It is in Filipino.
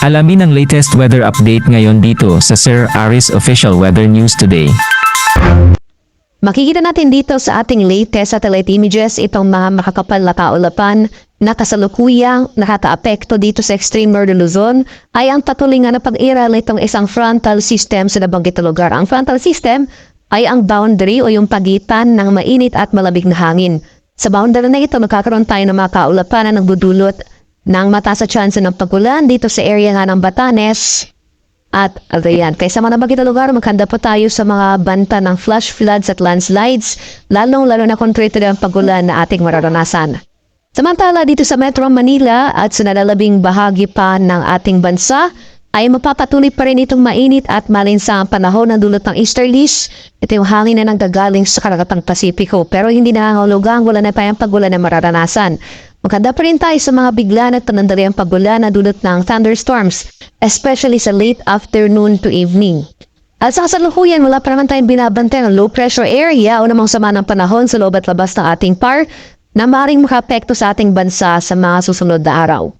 Alamin ang latest weather update ngayon dito sa Sir Aris Official Weather News Today. Makikita natin dito sa ating latest satellite images itong mga makakapal na kaulapan na kasalukuyang nakakaapekto dito sa extreme northern Luzon ay ang patuloy nga na pag-iral itong isang frontal system sa nabanggit na lugar. Ang frontal system ay ang boundary o yung pagitan ng mainit at malamig na hangin. Sa boundary na ito, magkakaroon tayo ng mga kaulapan na nagbudulot ng mataas na chance ng pagulan dito sa area nga ng Batanes. At ayan, kaya sa mga nabanggit na lugar, maghanda po tayo sa mga banta ng flash floods at landslides, lalong-lalo na kung treated ang pagulan na ating mararanasan. Samantala, dito sa Metro Manila at sa nalalabing bahagi pa ng ating bansa, ay mapapatuloy pa rin itong mainit at malinsang panahon ng dulot ng easterlies. Ito yung hangin na nanggagaling sa karagatang Pasipiko, pero hindi nangangahulugang wala na tayong pagulan na mararanasan. Maganda pa rin tayo sa mga bigla at panandaliang pagulan na dulot ng thunderstorms, especially sa late afternoon to evening. At sa kasalukuyan, wala pa naman tayong binabantay ng low pressure area o namang sama ng panahon sa loob at labas ng ating par na maaaring makaapekto sa ating bansa sa mga susunod na araw.